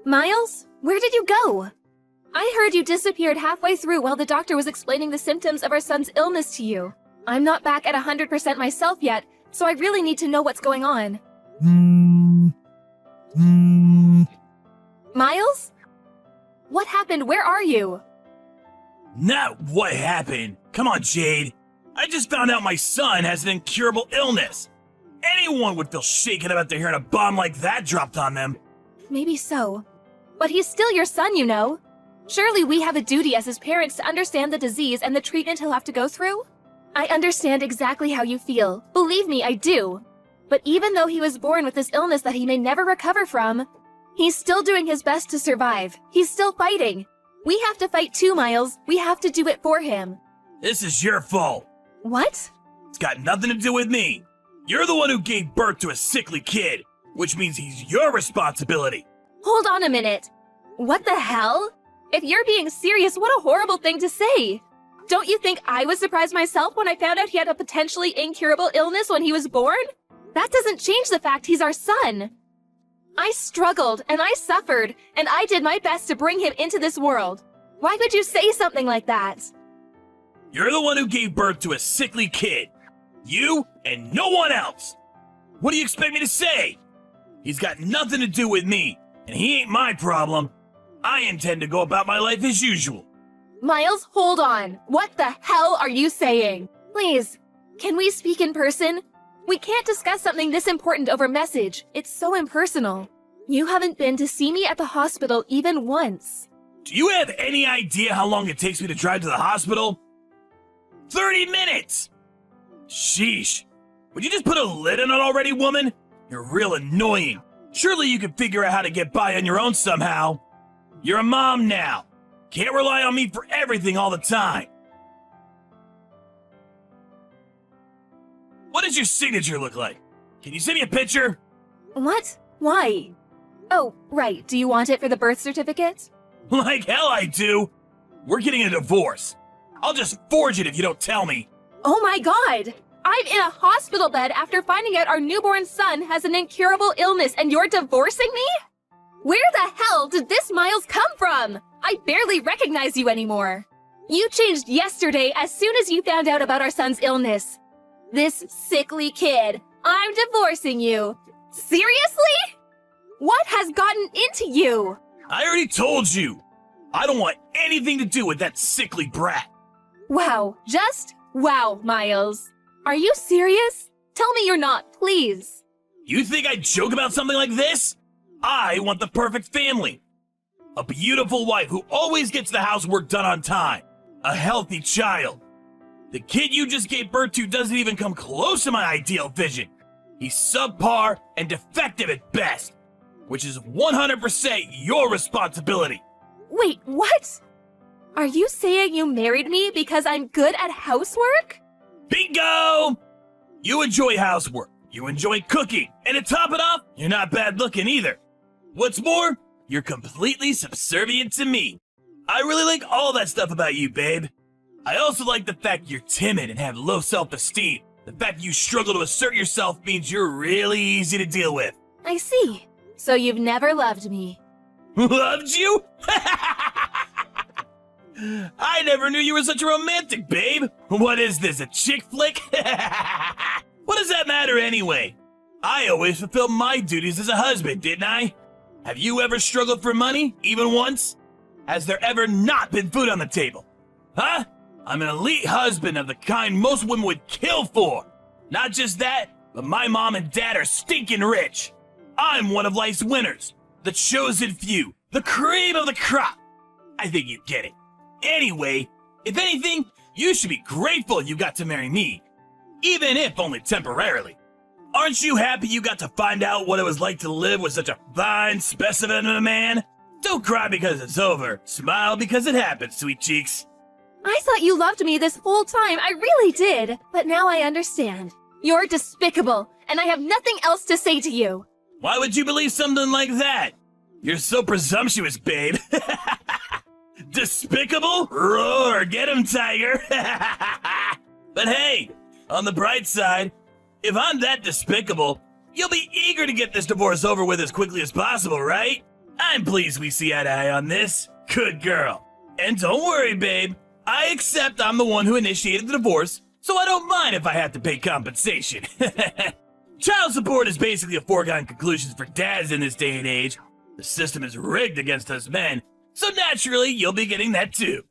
Miles, where did you go? I heard you disappeared halfway through while the doctor was explaining the symptoms of our son's illness to you. I'm not back at 100% myself yet, so I really need to know what's going on. Miles? What happened? Where are you? Not what happened. Come on, Jade. I just found out my son has an incurable illness. Anyone would feel shaken about to hearing a bomb like that dropped on them. Maybe so. But he's still your son, you know. Surely we have a duty as his parents to understand the disease and the treatment he'll have to go through? I understand exactly how you feel. Believe me, I do. But even though he was born with this illness that he may never recover from, he's still doing his best to survive. He's still fighting. We have to fight too, Miles. We have to do it for him. This is your fault. What? It's got nothing to do with me. You're the one who gave birth to a sickly kid, which means he's your responsibility. Hold on a minute. What the hell? If you're being serious, what a horrible thing to say. Don't you think I was surprised myself when I found out he had a potentially incurable illness when he was born? That doesn't change the fact he's our son. I struggled and I suffered and I did my best to bring him into this world. Why could you say something like that? You're the one who gave birth to a sickly kid. You and no one else. What do you expect me to say? He's got nothing to do with me, and he ain't my problem. I intend to go about my life as usual. Miles, hold on. What the hell are you saying? Please, can we speak in person? We can't discuss something this important over message. It's so impersonal. You haven't been to see me at the hospital even once. Do you have any idea how long it takes me to drive to the hospital? 30 minutes! Sheesh. Would you just put a lid on it already, woman? You're real annoying. Surely you can figure out how to get by on your own somehow. You're a mom now. Can't rely on me for everything all the time. What does your signature look like? Can you send me a picture? What? Why? Oh, right. Do you want it for the birth certificate? Like hell I do. We're getting a divorce. I'll just forge it if you don't tell me. Oh my god! I'm in a hospital bed after finding out our newborn son has an incurable illness and you're divorcing me? Where the hell did this Miles come from? I barely recognize you anymore. You changed yesterday as soon as you found out about our son's illness. This sickly kid. I'm divorcing you. Seriously? What has gotten into you? I already told you. I don't want anything to do with that sickly brat. Wow, just wow, Miles. Are you serious? Tell me you're not, please. You think I'd joke about something like this? I want the perfect family. A beautiful wife who always gets the housework done on time. A healthy child. The kid you just gave birth to doesn't even come close to my ideal vision. He's subpar and defective at best, which is 100% your responsibility. Wait, what? Are you saying you married me because I'm good at housework? Bingo! You enjoy housework, you enjoy cooking, and to top it off, you're not bad looking either. What's more, you're completely subservient to me. I really like all that stuff about you, babe. I also like the fact you're timid and have low self-esteem. The fact you struggle to assert yourself means you're really easy to deal with. I see. So you've never loved me. Loved you? I never knew you were such a romantic, babe. What is this, a chick flick? What does that matter anyway? I always fulfilled my duties as a husband, didn't I? Have you ever struggled for money, even once? Has there ever not been food on the table? Huh? I'm an elite husband of the kind most women would kill for. Not just that, but my mom and dad are stinking rich. I'm one of life's winners, the chosen few, the cream of the crop. I think you get it. Anyway, if anything, you should be grateful you got to marry me, even if only temporarily. Aren't you happy you got to find out what it was like to live with such a fine specimen of a man? Don't cry because it's over. Smile because it happened, sweet cheeks. I thought you loved me this whole time. I really did. But now I understand. You're despicable, and I have nothing else to say to you. Why would you believe something like that? You're so presumptuous, babe. Despicable? Roar, get him, tiger. But hey, on the bright side, if I'm that despicable, you'll be eager to get this divorce over with as quickly as possible, right? I'm pleased we see eye to eye on this. Good girl. And don't worry, babe. I accept I'm the one who initiated the divorce, so I don't mind if I have to pay compensation. Child support is basically a foregone conclusion for dads in this day and age. The system is rigged against us men, so naturally you'll be getting that too.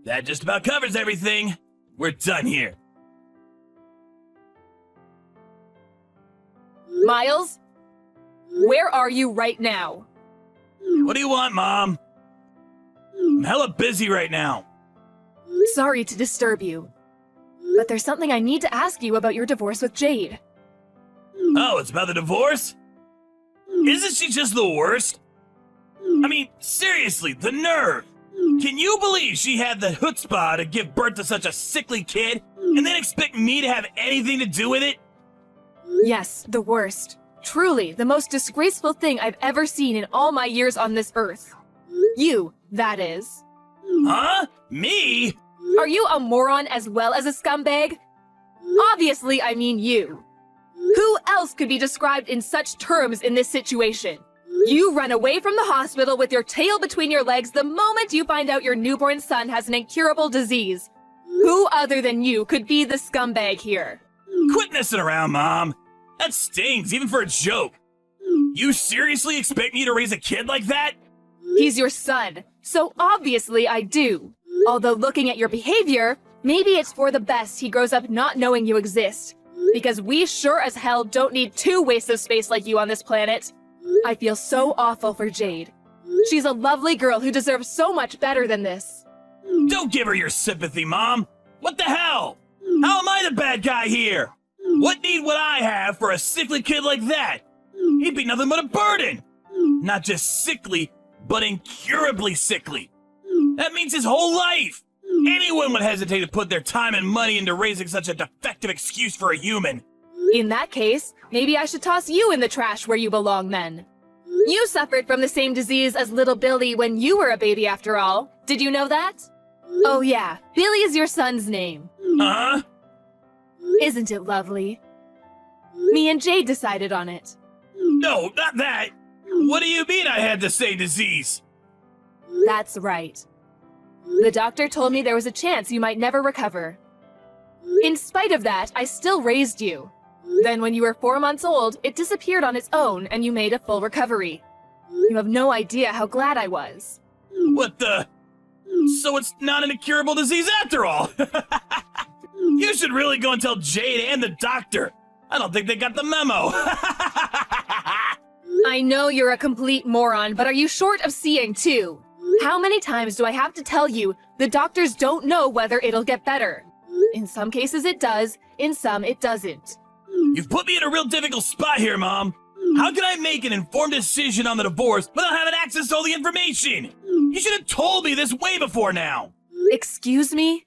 That just about covers everything. We're done here. Miles, where are you right now? What do you want, Mom? I'm hella busy right now. Sorry to disturb you, but there's something I need to ask you about your divorce with Jade. Oh, it's about the divorce? Isn't she just the worst? I mean, seriously, the nerve! Can you believe she had the chutzpah to give birth to such a sickly kid and then expect me to have anything to do with it? Yes, the worst. Truly, the most disgraceful thing I've ever seen in all my years on this earth. You, that is. Huh? Me? Are you a moron as well as a scumbag? Obviously, I mean you. Who else could be described in such terms in this situation? You run away from the hospital with your tail between your legs the moment you find out your newborn son has an incurable disease. Who other than you could be the scumbag here? Quit messing around, Mom. That stings, even for a joke. You seriously expect me to raise a kid like that? He's your son, so obviously I do. Although looking at your behavior, maybe it's for the best he grows up not knowing you exist. Because we sure as hell don't need two wastes of space like you on this planet. I feel so awful for Jade. She's a lovely girl who deserves so much better than this. Don't give her your sympathy, Mom. What the hell? How am I the bad guy here? What need would I have for a sickly kid like that? He'd be nothing but a burden. Not just sickly, but incurably sickly. That means his whole life. Anyone would hesitate to put their time and money into raising such a defective excuse for a human. In that case, maybe I should toss you in the trash where you belong then. You suffered from the same disease as little Billy when you were a baby after all. Did you know that? Oh yeah, Billy is your son's name. Huh? Isn't it lovely? Me and Jade decided on it. No, not that. What do you mean I had the same disease? That's right. The doctor told me there was a chance you might never recover. In spite of that, I still raised you. Then when you were 4 months old, it disappeared on its own and you made a full recovery. You have no idea how glad I was. What the? So it's not an incurable disease after all. You should really go and tell Jade and the doctor. I don't think they got the memo. I know you're a complete moron, but are you short of seeing too? How many times do I have to tell you the doctors don't know whether it'll get better? In some cases it does, in some it doesn't. You've put me in a real difficult spot here, Mom. How can I make an informed decision on the divorce without having access to all the information? You should have told me this way before now. Excuse me?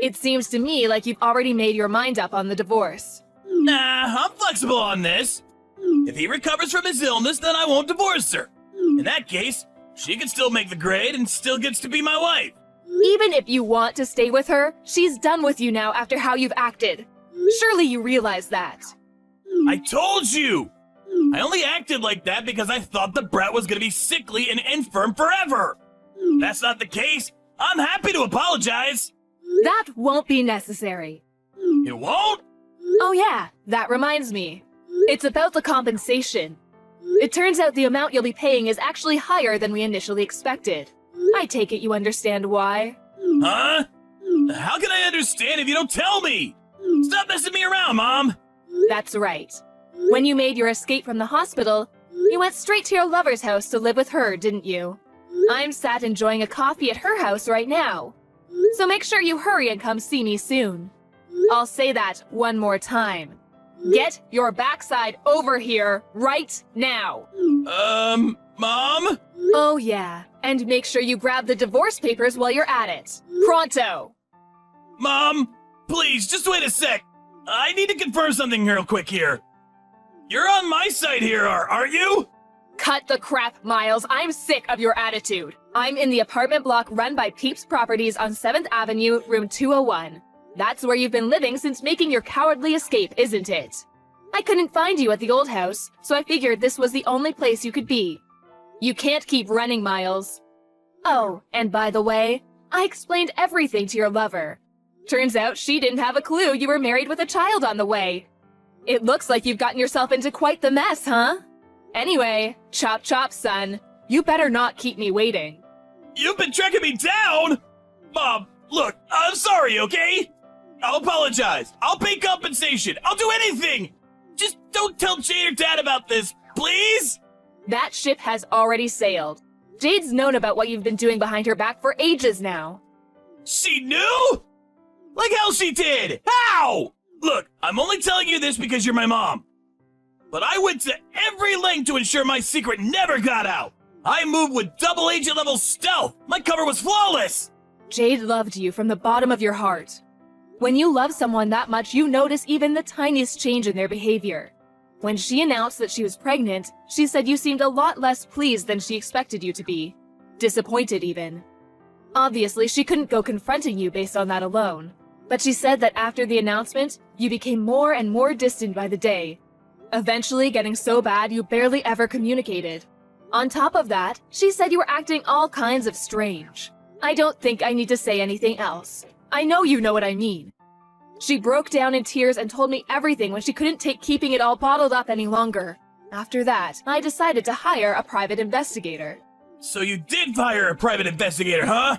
It seems to me like you've already made your mind up on the divorce. Nah, I'm flexible on this. If he recovers from his illness, then I won't divorce her. In that case, she can still make the grade and still gets to be my wife. Even if you want to stay with her, she's done with you now after how you've acted. Surely you realize that. I told you! I only acted like that because I thought the brat was gonna be sickly and infirm forever. If that's not the case, I'm happy to apologize. That won't be necessary. It won't? Oh yeah, that reminds me. It's about the compensation. It turns out the amount you'll be paying is actually higher than we initially expected. I take it you understand why. Huh? How can I understand if you don't tell me? Stop messing me around, Mom. That's right. When you made your escape from the hospital, you went straight to your lover's house to live with her, didn't you? I'm sat enjoying a coffee at her house right now. So make sure you hurry and come see me soon. I'll say that one more time. Get your backside over here right now. Mom? Oh yeah, and make sure you grab the divorce papers while you're at it. Pronto! Mom, please, just wait a sec. I need to confirm something real quick here. You're on my side here, aren't you? Cut the crap, Miles. I'm sick of your attitude. I'm in the apartment block run by Peeps Properties on 7th Avenue, room 201. That's where you've been living since making your cowardly escape, isn't it? I couldn't find you at the old house, so I figured this was the only place you could be. You can't keep running, Miles. Oh, and by the way, I explained everything to your lover. Turns out she didn't have a clue you were married with a child on the way. It looks like you've gotten yourself into quite the mess, huh? Anyway, chop chop, son. You better not keep me waiting. You've been tracking me down? Mom, look, I'm sorry, okay? I'll apologize. I'll pay compensation. I'll do anything. Just don't tell Jade or Dad about this, please? That ship has already sailed. Jade's known about what you've been doing behind her back for ages now. She knew? Like hell she did! How? Look, I'm only telling you this because you're my mom. But I went to every length to ensure my secret never got out. I moved with double agent level stealth. My cover was flawless. Jade loved you from the bottom of your heart. When you love someone that much, you notice even the tiniest change in their behavior. When she announced that she was pregnant, she said you seemed a lot less pleased than she expected you to be. Disappointed even. Obviously, she couldn't go confronting you based on that alone. But she said that after the announcement, you became more and more distant by the day. Eventually getting so bad you barely ever communicated. On top of that, she said you were acting all kinds of strange. I don't think I need to say anything else. I know you know what I mean. She broke down in tears and told me everything when she couldn't take keeping it all bottled up any longer. After that, I decided to hire a private investigator. So you did hire a private investigator, huh?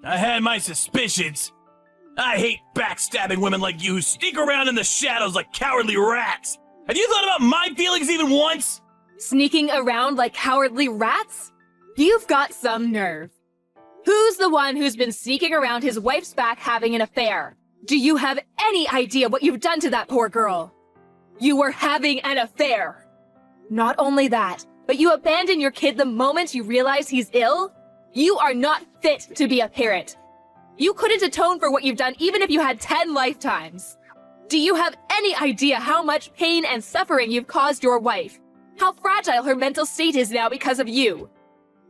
I had my suspicions. I hate backstabbing women like you who sneak around in the shadows like cowardly rats. Have you thought about my feelings even once? Sneaking around like cowardly rats? You've got some nerve. Who's the one who's been sneaking around his wife's back having an affair? Do you have any idea what you've done to that poor girl? You were having an affair. Not only that, but you abandon your kid the moment you realize he's ill? You are not fit to be a parent. You couldn't atone for what you've done even if you had 10 lifetimes. Do you have any idea how much pain and suffering you've caused your wife? How fragile her mental state is now because of you?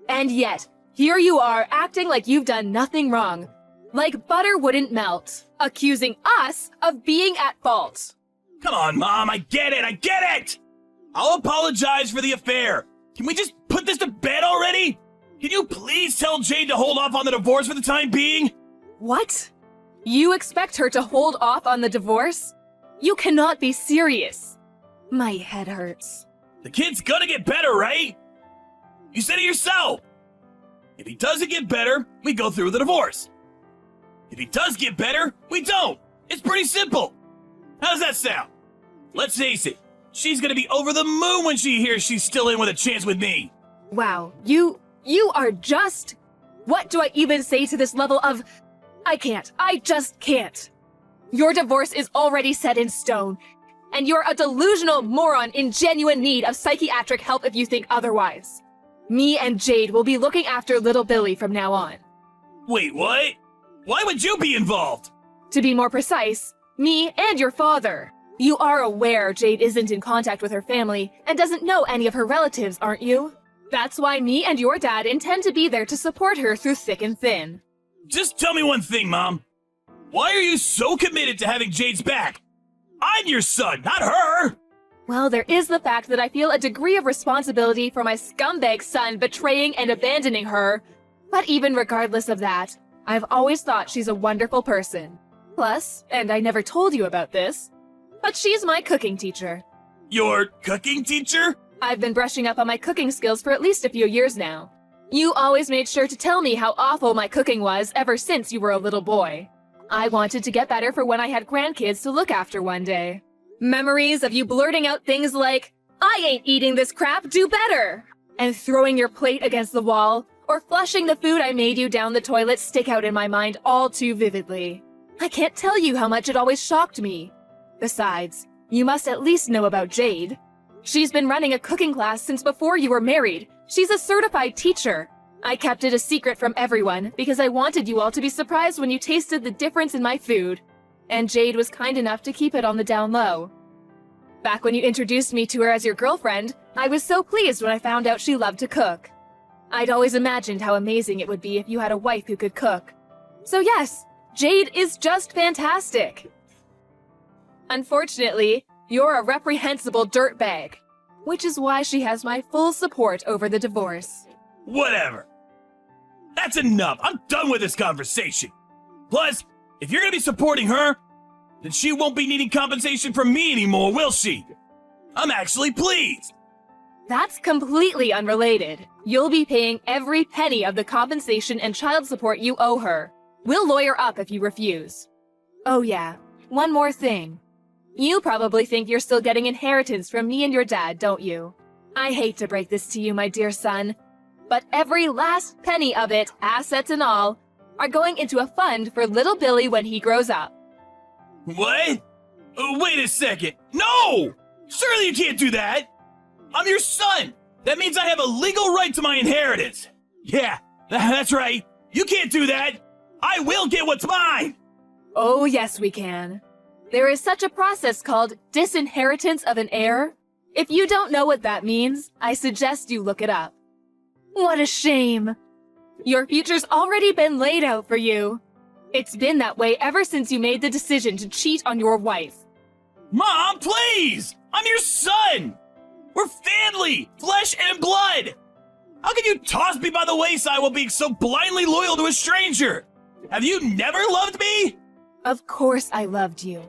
And yet, here you are acting like you've done nothing wrong. Like butter wouldn't melt, accusing us of being at fault. Come on, Mom, I get it! I'll apologize for the affair. Can we just put this to bed already? Can you please tell Jade to hold off on the divorce for the time being? What? You expect her to hold off on the divorce? You cannot be serious. My head hurts. The kid's gonna get better, right? You said it yourself. If he doesn't get better, we go through with the divorce. If he does get better, we don't. It's pretty simple. How does that sound? Let's face it, she's gonna be over the moon when she hears she's still in with a chance with me. Wow, you are just... What do I even say to this level of... I just can't. Your divorce is already set in stone, and you're a delusional moron in genuine need of psychiatric help if you think otherwise. Me and Jade will be looking after little Billy from now on. Wait, what? Why would you be involved? To be more precise, me and your father. You are aware Jade isn't in contact with her family and doesn't know any of her relatives, aren't you? That's why me and your dad intend to be there to support her through thick and thin. Just tell me one thing, Mom. Why are you so committed to having Jade's back? I'm your son, not her! Well, there is the fact that I feel a degree of responsibility for my scumbag son betraying and abandoning her. But even regardless of that, I've always thought she's a wonderful person. Plus, and I never told you about this, but she's my cooking teacher. Your cooking teacher? I've been brushing up on my cooking skills for at least a few years now. You always made sure to tell me how awful my cooking was ever since you were a little boy. I wanted to get better for when I had grandkids to look after one day. Memories of you blurting out things like, "I ain't eating this crap, do better!" and throwing your plate against the wall, or flushing the food I made you down the toilet stick out in my mind all too vividly. I can't tell you how much it always shocked me. Besides, you must at least know about Jade. She's been running a cooking class since before you were married. She's a certified teacher. I kept it a secret from everyone because I wanted you all to be surprised when you tasted the difference in my food. And Jade was kind enough to keep it on the down low. Back when you introduced me to her as your girlfriend, I was so pleased when I found out she loved to cook. I'd always imagined how amazing it would be if you had a wife who could cook. So yes, Jade is just fantastic. Unfortunately, you're a reprehensible dirtbag, which is why she has my full support over the divorce. Whatever. That's enough. I'm done with this conversation. Plus, if you're gonna be supporting her, then she won't be needing compensation from me anymore, will she? I'm actually pleased. That's completely unrelated. You'll be paying every penny of the compensation and child support you owe her. We'll lawyer up if you refuse. Oh yeah, one more thing. You probably think you're still getting inheritance from me and your dad, don't you? I hate to break this to you, my dear son, but every last penny of it, assets and all, are going into a fund for little Billy when he grows up. What? Wait a second. No! Surely you can't do that! I'm your son! That means I have a legal right to my inheritance! Yeah, that's right. You can't do that! I will get what's mine! Oh yes, we can. There is such a process called disinheritance of an heir. If you don't know what that means, I suggest you look it up. What a shame! Your future's already been laid out for you. It's been that way ever since you made the decision to cheat on your wife. Mom, please! I'm your son! We're family! Flesh and blood! How can you toss me by the wayside while being so blindly loyal to a stranger? Have you never loved me? Of course I loved you.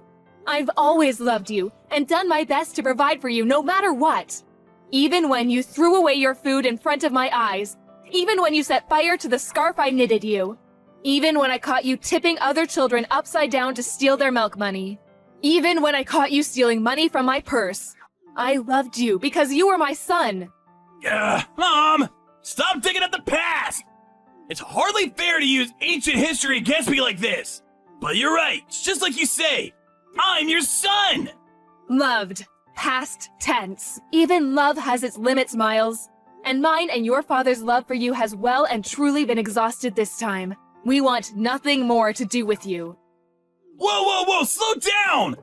I've always loved you and done my best to provide for you no matter what. Even when you threw away your food in front of my eyes, even when you set fire to the scarf I knitted you, even when I caught you tipping other children upside down to steal their milk money, even when I caught you stealing money from my purse, I loved you because you were my son. Mom! Stop digging at the past! It's hardly fair to use ancient history against me like this. But you're right, it's just like you say. I'm your son! Loved. Past tense. Even love has its limits, Miles. And mine and your father's love for you has well and truly been exhausted this time. We want nothing more to do with you. Whoa, slow down!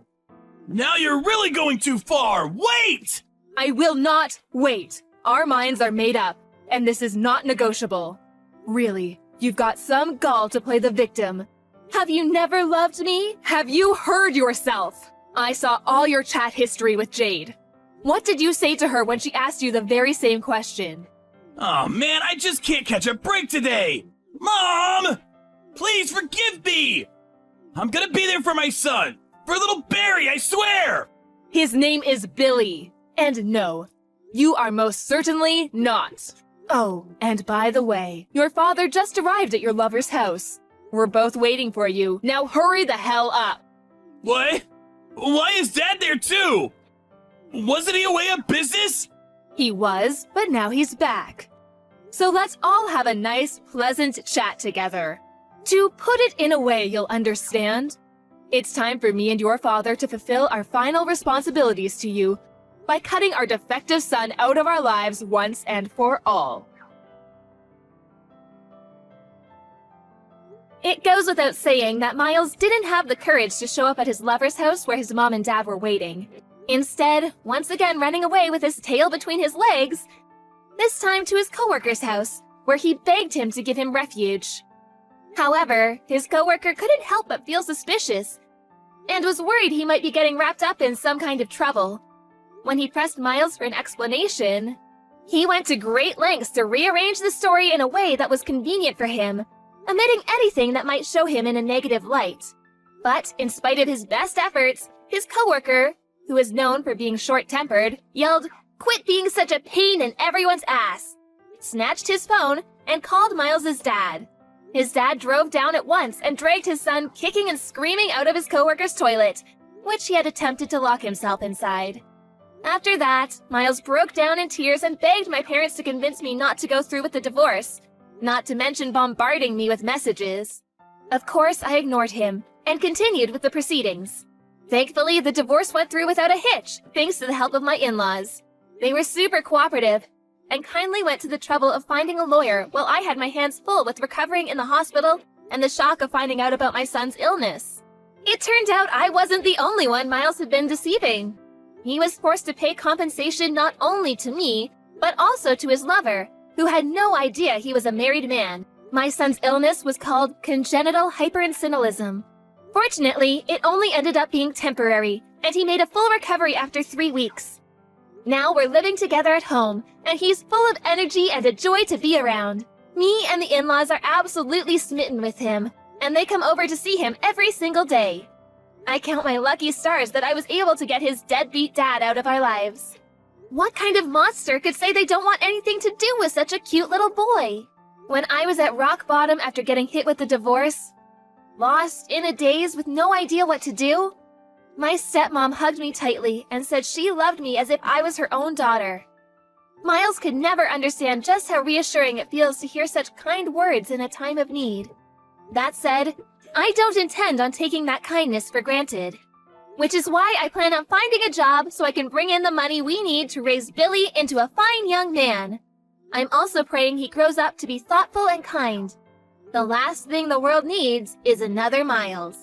Now you're really going too far! Wait! I will not wait. Our minds are made up, and this is not negotiable. Really, you've got some gall to play the victim. Have you never loved me? Have you heard yourself? I saw all your chat history with Jade. What did you say to her when she asked you the very same question? Oh man, I just can't catch a break today! Mom! Please forgive me! I'm gonna be there for my son! For little Barry, I swear! His name is Billy. And no, you are most certainly not. Oh, and by the way, your father just arrived at your lover's house. We're both waiting for you. Now hurry the hell up. What? Why is Dad there too? Wasn't he away on business? He was, but now he's back. So let's all have a nice, pleasant chat together. To put it in a way you'll understand, it's time for me and your father to fulfill our final responsibilities to you by cutting our defective son out of our lives once and for all. It goes without saying that Miles didn't have the courage to show up at his lover's house where his mom and dad were waiting. Instead, once again running away with his tail between his legs, this time to his coworker's house, where he begged him to give him refuge. However, his coworker couldn't help but feel suspicious, and was worried he might be getting wrapped up in some kind of trouble. When he pressed Miles for an explanation, he went to great lengths to rearrange the story in a way that was convenient for him, omitting anything that might show him in a negative light. But in spite of his best efforts, his coworker, who is known for being short-tempered, yelled, "Quit being such a pain in everyone's ass!" snatched his phone, and called Miles's dad. His dad drove down at once and dragged his son kicking and screaming out of his coworker's toilet, which he had attempted to lock himself inside. After that, Miles broke down in tears and begged my parents to convince me not to go through with the divorce, not to mention bombarding me with messages. Of course, I ignored him and continued with the proceedings. Thankfully, the divorce went through without a hitch, thanks to the help of my in-laws. They were super cooperative and kindly went to the trouble of finding a lawyer while I had my hands full with recovering in the hospital and the shock of finding out about my son's illness. It turned out I wasn't the only one Miles had been deceiving. He was forced to pay compensation not only to me, but also to his lover, who had no idea he was a married man. My son's illness was called congenital hyperinsulinism. Fortunately, it only ended up being temporary, and he made a full recovery after 3 weeks. Now we're living together at home, and he's full of energy and a joy to be around. Me and the in-laws are absolutely smitten with him, and they come over to see him every single day. I count my lucky stars that I was able to get his deadbeat dad out of our lives. What kind of monster could say they don't want anything to do with such a cute little boy? When I was at rock bottom after getting hit with the divorce, lost in a daze with no idea what to do, my stepmom hugged me tightly and said she loved me as if I was her own daughter. Miles could never understand just how reassuring it feels to hear such kind words in a time of need. That said, I don't intend on taking that kindness for granted. Which is why I plan on finding a job so I can bring in the money we need to raise Billy into a fine young man. I'm also praying he grows up to be thoughtful and kind. The last thing the world needs is another Miles.